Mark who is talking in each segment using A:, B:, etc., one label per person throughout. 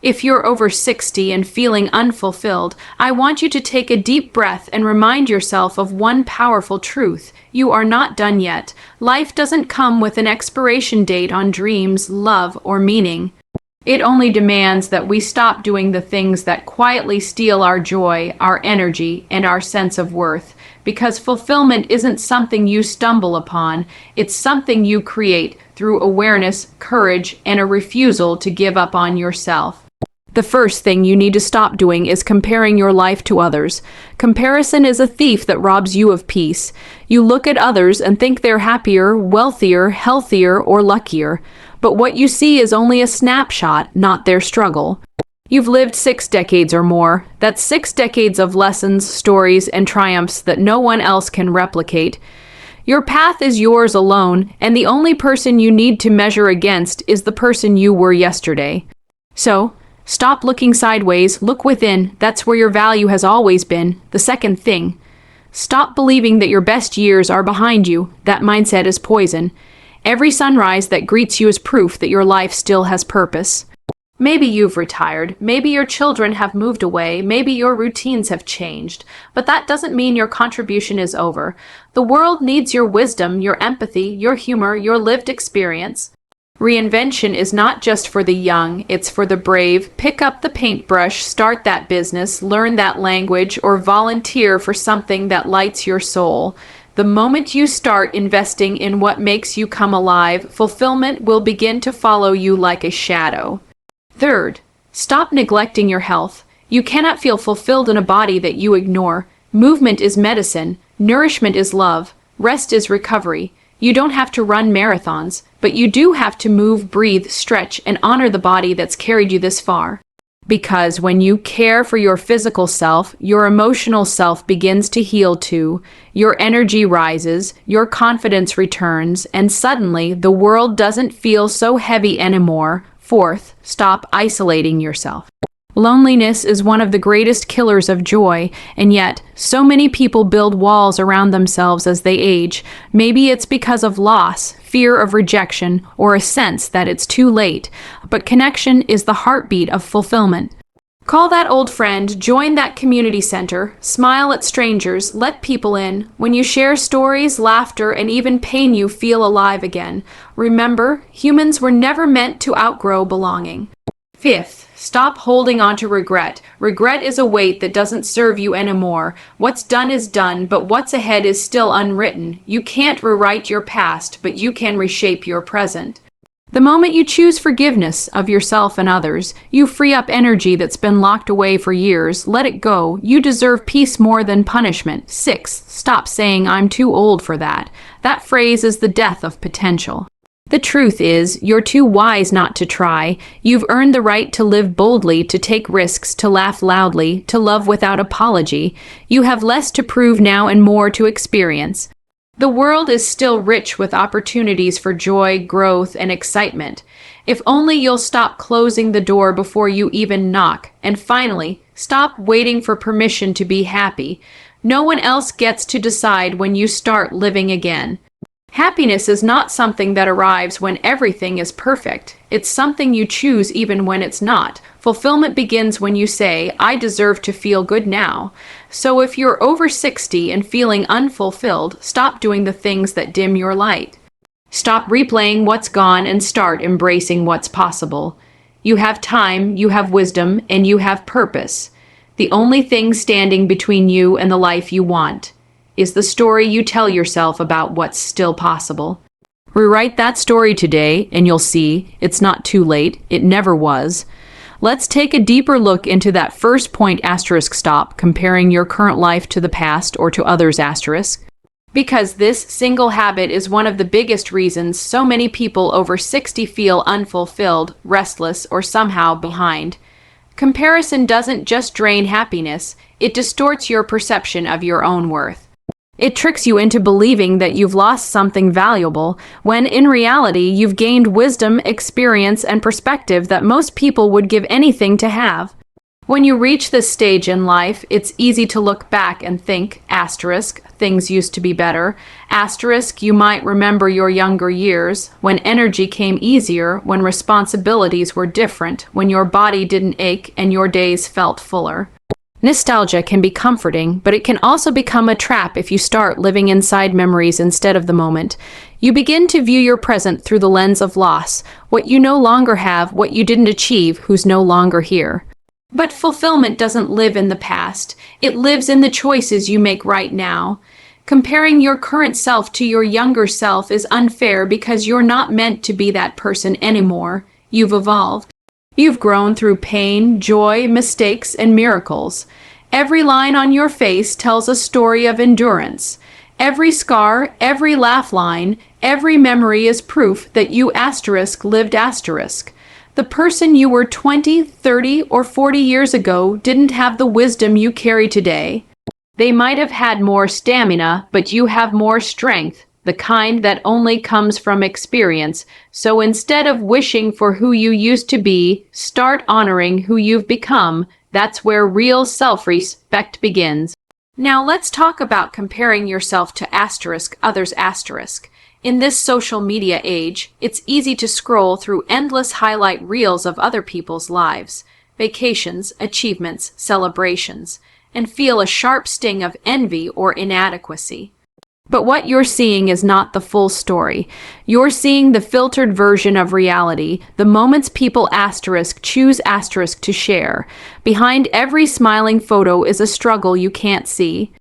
A: If you're over 60 and feeling unfulfilled, I want you to take a deep breath and remind yourself of one powerful truth. You are not done yet. Life doesn't come with an expiration date on dreams, love, or meaning. It only demands that we stop doing the things that quietly steal our joy, our energy, and our sense of worth. Because fulfillment isn't something you stumble upon, it's something you create through awareness, courage, and a refusal to give up on yourself. The first thing you need to stop doing is comparing your life to others. Comparison is a thief that robs you of peace. You look at others and think they're happier, wealthier, healthier, or luckier. But what you see is only a snapshot, not their struggle. You've lived 6 decades or more. That's 6 decades of lessons, stories, and triumphs that no one else can replicate. Your path is yours alone, and the only person you need to measure against is the person you were yesterday. So, stop looking sideways, look within. That's where your value has always been. The second thing, stop believing that your best years are behind you. That mindset is poison. Every sunrise that greets you is proof that your life still has purpose. Maybe you've retired, maybe your children have moved away, maybe your routines have changed, but that doesn't mean your contribution is over. The world needs your wisdom, your empathy, your humor, your lived experience. Reinvention is not just for the young, it's for the brave. Pick up the paintbrush, start that business, learn that language, or volunteer for something that lights your soul. The moment you start investing in what makes you come alive, fulfillment will begin to follow you like a shadow. Third, stop neglecting your health. You cannot feel fulfilled in a body that you ignore. Movement is medicine. Nourishment is love. Rest is recovery. You don't have to run marathons, but you do have to move, breathe, stretch, and honor the body that's carried you this far. Because when you care for your physical self, your emotional self begins to heal too. Your energy rises, your confidence returns, and suddenly the world doesn't feel so heavy anymore. Fourth, stop isolating yourself. Loneliness is one of the greatest killers of joy, and yet so many people build walls around themselves as they age. Maybe it's because of loss, fear of rejection, or a sense that it's too late. But connection is the heartbeat of fulfillment. Call that old friend, join that community center, smile at strangers, let people in. When you share stories, laughter, and even pain, you feel alive again. Remember, humans were never meant to outgrow belonging. Fifth, stop holding on to regret. Regret is a weight that doesn't serve you anymore. What's done is done, but what's ahead is still unwritten. You can't rewrite your past, but you can reshape your present. The moment you choose forgiveness of yourself and others, you free up energy that's been locked away for years. Let it go. You deserve peace more than punishment. 6. Stop saying, "I'm too old for that." That phrase is the death of potential. The truth is, you're too wise not to try. You've earned the right to live boldly, to take risks, to laugh loudly, to love without apology. You have less to prove now and more to experience. The world is still rich with opportunities for joy, growth, and excitement. If only you'll stop closing the door before you even knock. And finally, stop waiting for permission to be happy. No one else gets to decide when you start living again. Happiness is not something that arrives when everything is perfect. It's something you choose even when it's not. Fulfillment begins when you say, "I deserve to feel good now." So if you're over 60 and feeling unfulfilled, stop doing the things that dim your light. Stop replaying what's gone and start embracing what's possible. You have time, you have wisdom, and you have purpose. The only thing standing between you and the life you want is the story you tell yourself about what's still possible. Rewrite that story today, and you'll see it's not too late. It never was. Let's take a deeper look into that first point asterisk stop, comparing your current life to the past or to others asterisk. Because this single habit is one of the biggest reasons so many people over 60 feel unfulfilled, restless, or somehow behind. Comparison doesn't just drain happiness, it distorts your perception of your own worth. It tricks you into believing that you've lost something valuable, when in reality you've gained wisdom, experience, and perspective that most people would give anything to have. When you reach this stage in life, it's easy to look back and think, asterisk, things used to be better. Asterisk, you might remember your younger years, when energy came easier, when responsibilities were different, when your body didn't ache and your days felt fuller. Nostalgia can be comforting, but it can also become a trap if you start living inside memories instead of the moment. You begin to view your present through the lens of loss, what you no longer have, what you didn't achieve, who's no longer here. But fulfillment doesn't live in the past. It lives in the choices you make right now. Comparing your current self to your younger self is unfair because you're not meant to be that person anymore. You've evolved. You've grown through pain, joy, mistakes, and miracles. Every line on your face tells a story of endurance. Every scar, every laugh line, every memory is proof that you asterisk lived asterisk. The person you were 20, 30, or 40 years ago didn't have the wisdom you carry today. They might have had more stamina, but you have more strength, the kind that only comes from experience. So instead of wishing for who you used to be, start honoring who you've become. That's where real self-respect begins. Now let's talk about comparing yourself to asterisk others asterisk. In this social media age, it's easy to scroll through endless highlight reels of other people's lives, vacations, achievements, celebrations, and feel a sharp sting of envy or inadequacy. But what you're seeing is not the full story. You're seeing the filtered version of reality, the moments people asterisk choose asterisk to share. Behind every smiling photo is a struggle you can't see.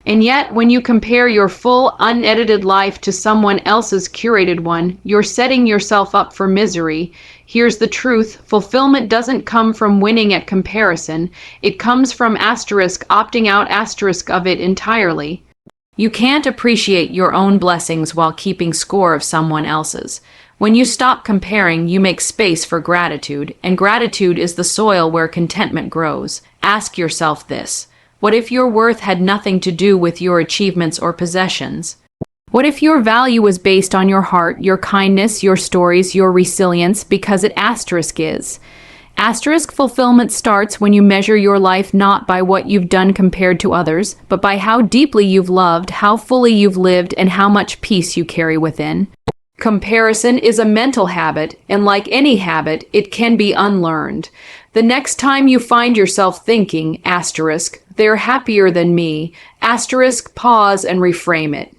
A: And yet, when you compare your full, unedited life to someone else's curated one, you're setting yourself up for misery. Here's the truth. Fulfillment doesn't come from winning at comparison. It comes from asterisk opting out asterisk of it entirely. You can't appreciate your own blessings while keeping score of someone else's. When you stop comparing, you make space for gratitude, and gratitude is the soil where contentment grows. Ask yourself this. What if your worth had nothing to do with your achievements or possessions? What if your value was based on your heart, your kindness, your stories, your resilience, because it asterisk is? Asterisk fulfillment starts when you measure your life not by what you've done compared to others, but by how deeply you've loved, how fully you've lived, and how much peace you carry within. Comparison is a mental habit, and like any habit, it can be unlearned. The next time you find yourself thinking, asterisk, they're happier than me, asterisk, pause and reframe it.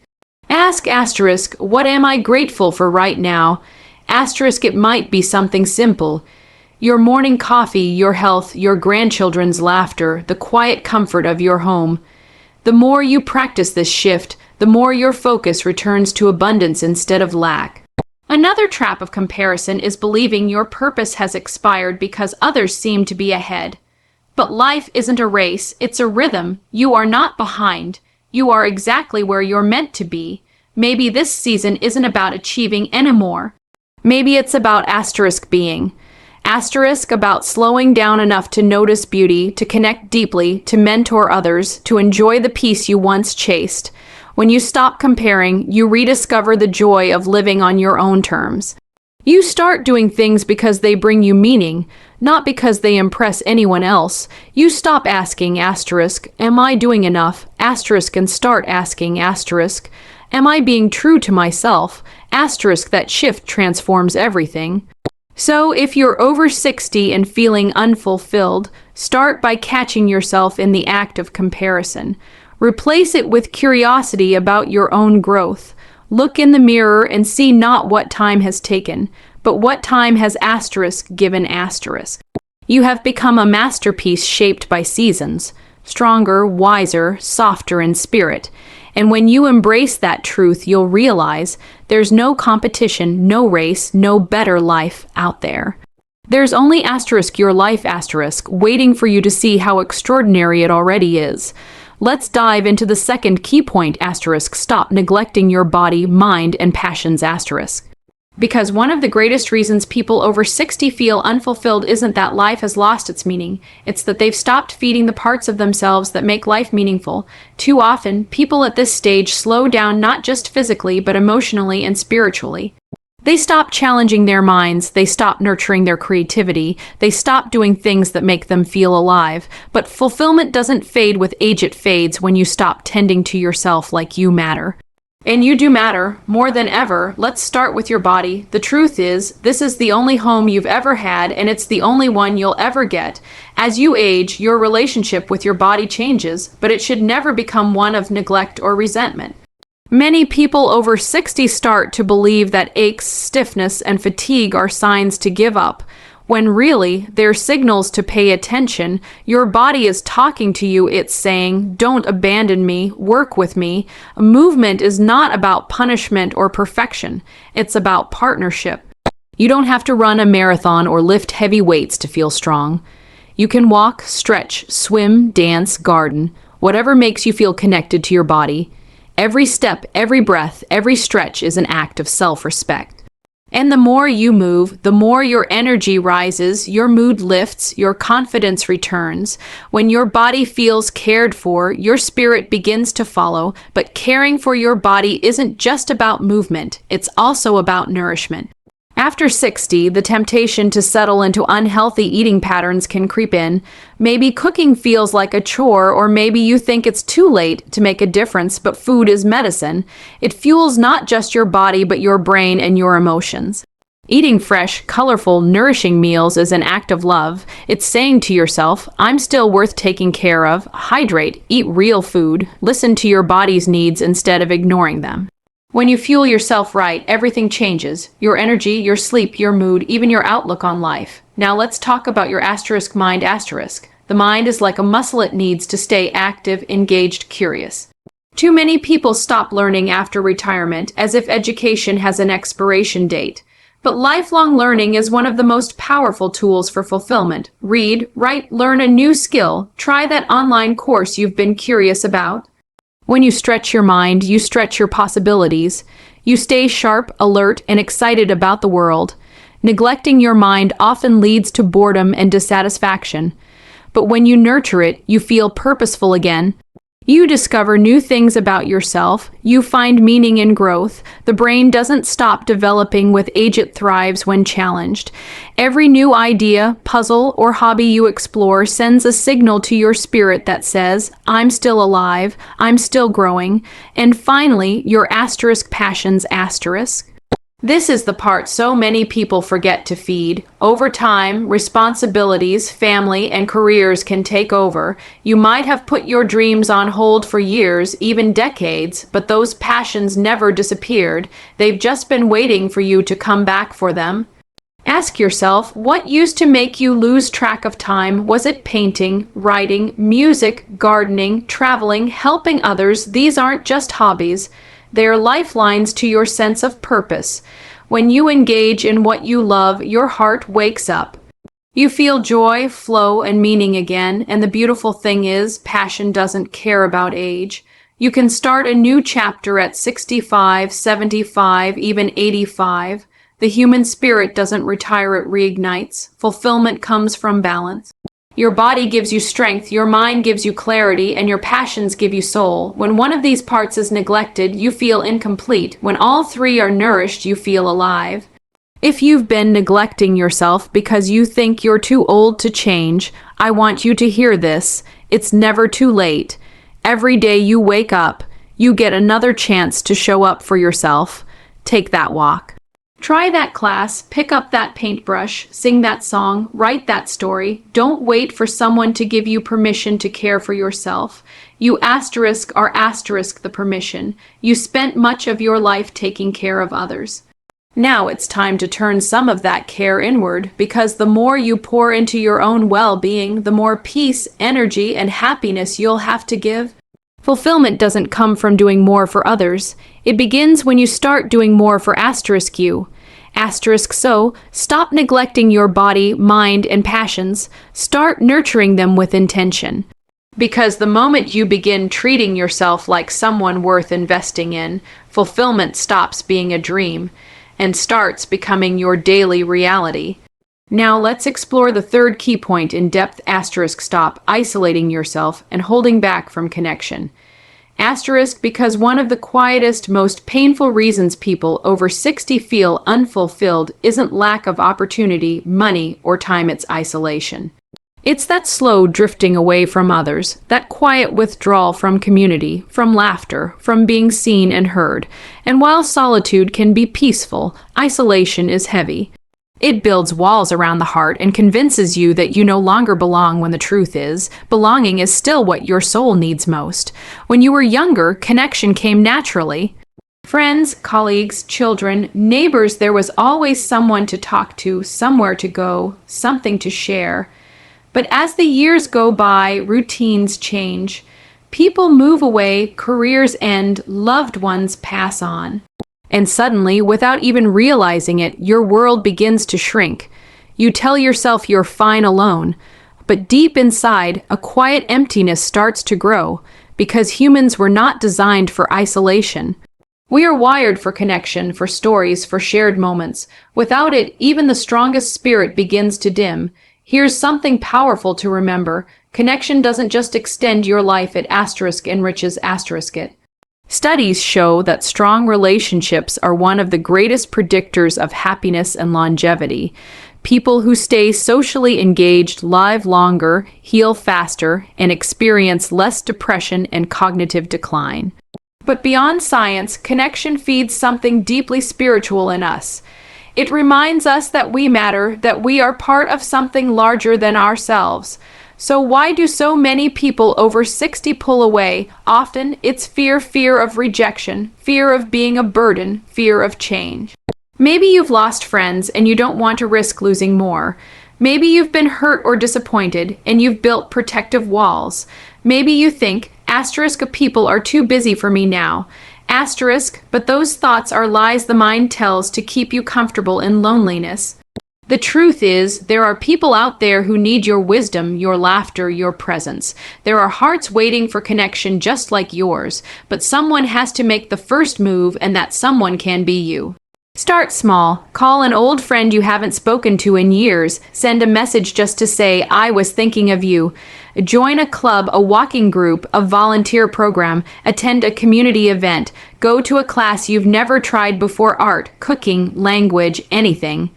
A: Ask asterisk, what am I grateful for right now? Asterisk, it might be something simple. Your morning coffee, your health, your grandchildren's laughter, the quiet comfort of your home. The more you practice this shift, the more your focus returns to abundance instead of lack. Another trap of comparison is believing your purpose has expired because others seem to be ahead. But life isn't a race, it's a rhythm. You are not behind. You are exactly where you're meant to be. Maybe this season isn't about achieving anymore. Maybe it's about asterisk being. Asterisk about slowing down enough to notice beauty, to connect deeply, to mentor others, to enjoy the peace you once chased. When you stop comparing, you rediscover the joy of living on your own terms. You start doing things because they bring you meaning, not because they impress anyone else. You stop asking asterisk, am I doing enough? Asterisk, and start asking asterisk, am I being true to myself? Asterisk, that shift transforms everything. So if you're over 60 and feeling unfulfilled, start by catching yourself in the act of comparison. Replace it with curiosity about your own growth. Look in the mirror and see not what time has taken, but what time has asterisk given asterisk. You have become a masterpiece shaped by seasons, stronger, wiser, softer in spirit. And when you embrace that truth, you'll realize there's no competition, no race, no better life out there. There's only asterisk your life asterisk, waiting for you to see how extraordinary it already is. Let's dive into the second key point asterisk, stop neglecting your body, mind, and passions asterisk. Because one of the greatest reasons people over 60 feel unfulfilled isn't that life has lost its meaning. It's that they've stopped feeding the parts of themselves that make life meaningful. Too often, people at this stage slow down not just physically, but emotionally and spiritually. They stop challenging their minds, they stop nurturing their creativity, they stop doing things that make them feel alive. But fulfillment doesn't fade with age, it fades when you stop tending to yourself like you matter. And you do matter, more than ever. Let's start with your body. The truth is, this is the only home you've ever had, and it's the only one you'll ever get. As you age, your relationship with your body changes, but it should never become one of neglect or resentment. Many people over 60 start to believe that aches, stiffness, and fatigue are signs to give up, when really, they're signals to pay attention. Your body is talking to you. It's saying, don't abandon me, work with me. Movement is not about punishment or perfection. It's about partnership. You don't have to run a marathon or lift heavy weights to feel strong. You can walk, stretch, swim, dance, garden, whatever makes you feel connected to your body. Every step, every breath, every stretch is an act of self-respect. And the more you move, the more your energy rises, your mood lifts, your confidence returns. When your body feels cared for, your spirit begins to follow. But caring for your body isn't just about movement, it's also about nourishment. After 60, the temptation to settle into unhealthy eating patterns can creep in. Maybe cooking feels like a chore, or maybe you think it's too late to make a difference, but food is medicine. It fuels not just your body, but your brain and your emotions. Eating fresh, colorful, nourishing meals is an act of love. It's saying to yourself, I'm still worth taking care of. Hydrate, eat real food, listen to your body's needs instead of ignoring them. When you fuel yourself right, everything changes. Your energy, your sleep, your mood, even your outlook on life. Now let's talk about your asterisk mind asterisk. The mind is like a muscle, it needs to stay active, engaged, curious. Too many people stop learning after retirement, as if education has an expiration date. But lifelong learning is one of the most powerful tools for fulfillment. Read, write, learn a new skill. Try that online course you've been curious about. When you stretch your mind, you stretch your possibilities. You stay sharp, alert, and excited about the world. Neglecting your mind often leads to boredom and dissatisfaction. But when you nurture it, you feel purposeful again. You discover new things about yourself. You find meaning in growth. The brain doesn't stop developing with age, it thrives when challenged. Every new idea, puzzle, or hobby you explore sends a signal to your spirit that says, I'm still alive, I'm still growing. And finally, your asterisk passions asterisk. This is the part so many people forget to feed. Over time, responsibilities, family, and careers can take over. You might have put your dreams on hold for years, even decades, but those passions never disappeared. They've just been waiting for you to come back for them. Ask yourself, what used to make you lose track of time? Was it painting, writing, music, gardening, traveling, helping others? These aren't just hobbies. They are lifelines to your sense of purpose. When you engage in what you love, your heart wakes up. You feel joy, flow, and meaning again, and the beautiful thing is, passion doesn't care about age. You can start a new chapter at 65, 75, even 85. The human spirit doesn't retire, it reignites. Fulfillment comes from balance. Your body gives you strength, your mind gives you clarity, and your passions give you soul. When one of these parts is neglected, you feel incomplete. When all three are nourished, you feel alive. If you've been neglecting yourself because you think you're too old to change, I want you to hear this. It's never too late. Every day you wake up, you get another chance to show up for yourself. Take that walk. Try that class, pick up that paintbrush, sing that song, write that story. Don't wait for someone to give you permission to care for yourself. You asterisk are asterisk the permission. You spent much of your life taking care of others. Now it's time to turn some of that care inward, because the more you pour into your own well-being, the more peace, energy, and happiness you'll have to give. Fulfillment doesn't come from doing more for others. It begins when you start doing more for asterisk you. Asterisk so, stop neglecting your body, mind, and passions. Start nurturing them with intention. Because the moment you begin treating yourself like someone worth investing in, fulfillment stops being a dream and starts becoming your daily reality. Now let's explore the third key point in depth. Asterisk stop isolating yourself and holding back from connection. Asterisk because one of the quietest, most painful reasons people over 60 feel unfulfilled isn't lack of opportunity, money, or time, it's isolation. It's that slow drifting away from others, that quiet withdrawal from community, from laughter, from being seen and heard. And while solitude can be peaceful, isolation is heavy. It builds walls around the heart and convinces you that you no longer belong when the truth is, belonging is still what your soul needs most. When you were younger, connection came naturally. Friends, colleagues, children, neighbors, there was always someone to talk to, somewhere to go, something to share. But as the years go by, routines change. People move away, careers end, loved ones pass on. And suddenly, without even realizing it, your world begins to shrink. You tell yourself you're fine alone, but deep inside, a quiet emptiness starts to grow, because humans were not designed for isolation. We are wired for connection, for stories, for shared moments. Without it, even the strongest spirit begins to dim. Here's something powerful to remember. Connection doesn't just extend your life, it enriches it. Studies show that strong relationships are one of the greatest predictors of happiness and longevity. People who stay socially engaged live longer, heal faster, and experience less depression and cognitive decline. But beyond science, connection feeds something deeply spiritual in us. It reminds us that we matter, that we are part of something larger than ourselves. So why do so many people over 60 pull away? Often it's fear of rejection, fear of being a burden, fear of change. Maybe you've lost friends and you don't want to risk losing more. Maybe you've been hurt or disappointed and you've built protective walls. Maybe you think, people are too busy for me now. But those thoughts are lies the mind tells to keep you comfortable in loneliness. The truth is, there are people out there who need your wisdom, your laughter, your presence. There are hearts waiting for connection just like yours, but someone has to make the first move, and that someone can be you. Start small. Call an old friend you haven't spoken to in years. Send a message just to say, I was thinking of you. Join a club, a walking group, a volunteer program. Attend a community event. Go to a class you've never tried before, art, cooking, language, anything.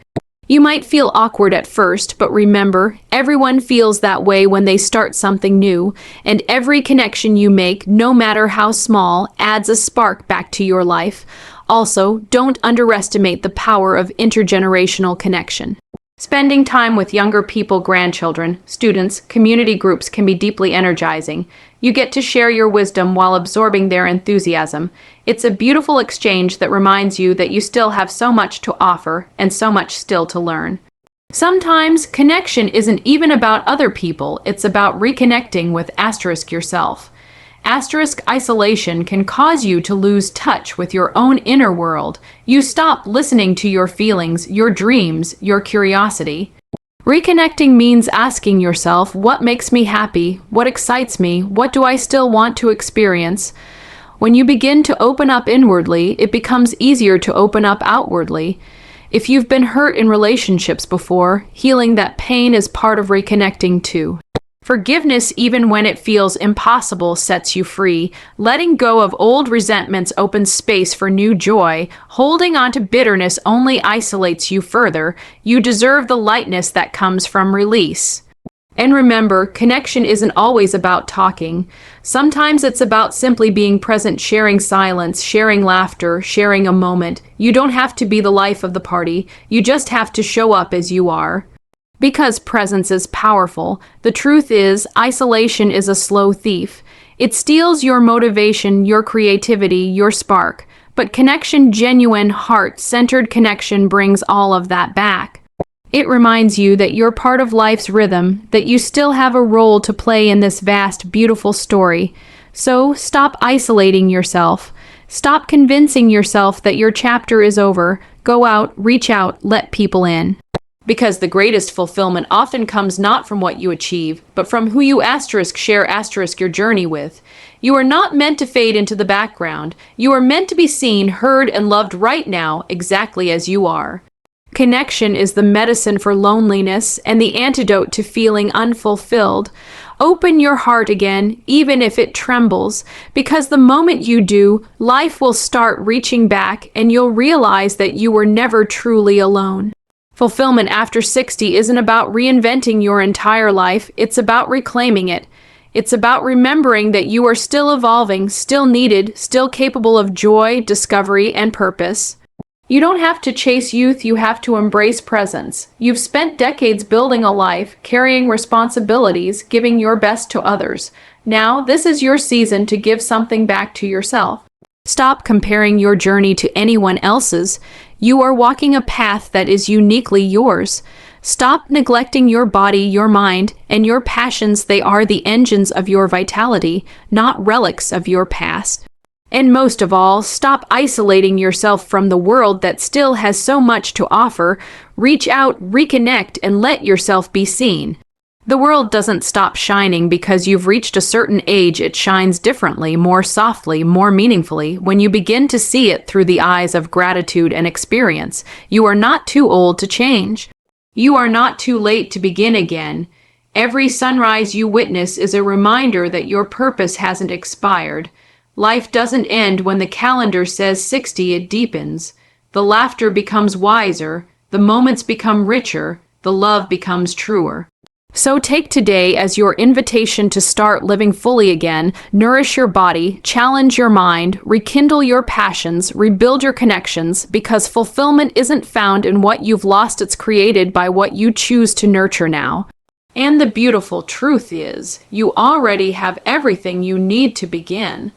A: You might feel awkward at first, but remember, everyone feels that way when they start something new, and every connection you make, no matter how small, adds a spark back to your life. Also, don't underestimate the power of intergenerational connection. Spending time with younger people, grandchildren, students, community groups can be deeply energizing. You get to share your wisdom while absorbing their enthusiasm. It's a beautiful exchange that reminds you that you still have so much to offer and so much still to learn. Sometimes connection isn't even about other people, it's about reconnecting with yourself. Isolation can cause you to lose touch with your own inner world. You stop listening to your feelings, your dreams, your curiosity. Reconnecting means asking yourself, what makes me happy? What excites me? What do I still want to experience? When you begin to open up inwardly, it becomes easier to open up outwardly. If you've been hurt in relationships before, healing that pain is part of reconnecting too. Forgiveness, even when it feels impossible, sets you free. Letting go of old resentments opens space for new joy. Holding on to bitterness only isolates you further. You deserve the lightness that comes from release. And remember, connection isn't always about talking. Sometimes it's about simply being present, sharing silence, sharing laughter, sharing a moment. You don't have to be the life of the party. You just have to show up as you are. Because presence is powerful, the truth is, isolation is a slow thief. It steals your motivation, your creativity, your spark. But connection, genuine, heart-centered connection brings all of that back. It reminds you that you're part of life's rhythm, that you still have a role to play in this vast, beautiful story. So stop isolating yourself. Stop convincing yourself that your chapter is over. Go out, reach out, let people in. Because the greatest fulfillment often comes not from what you achieve, but from who you share your journey with. You are not meant to fade into the background. You are meant to be seen, heard, and loved right now, exactly as you are. Connection is the medicine for loneliness and the antidote to feeling unfulfilled. Open your heart again, even if it trembles, because the moment you do, life will start reaching back and you'll realize that you were never truly alone. Fulfillment after 60 isn't about reinventing your entire life, it's about reclaiming it. It's about remembering that you are still evolving, still needed, still capable of joy, discovery, and purpose. You don't have to chase youth, you have to embrace presence. You've spent decades building a life, carrying responsibilities, giving your best to others. Now, this is your season to give something back to yourself. Stop comparing your journey to anyone else's. You are walking a path that is uniquely yours. Stop neglecting your body, your mind, and your passions. They are the engines of your vitality, not relics of your past. And most of all, stop isolating yourself from the world that still has so much to offer. Reach out, reconnect, and let yourself be seen. The world doesn't stop shining because you've reached a certain age. It shines differently, more softly, more meaningfully, when you begin to see it through the eyes of gratitude and experience. You are not too old to change. You are not too late to begin again. Every sunrise you witness is a reminder that your purpose hasn't expired. Life doesn't end when the calendar says 60, it deepens. The laughter becomes wiser, the moments become richer, the love becomes truer. So take today as your invitation to start living fully again. Nourish your body, challenge your mind, rekindle your passions, rebuild your connections, because fulfillment isn't found in what you've lost, it's created by what you choose to nurture now. And the beautiful truth is, you already have everything you need to begin.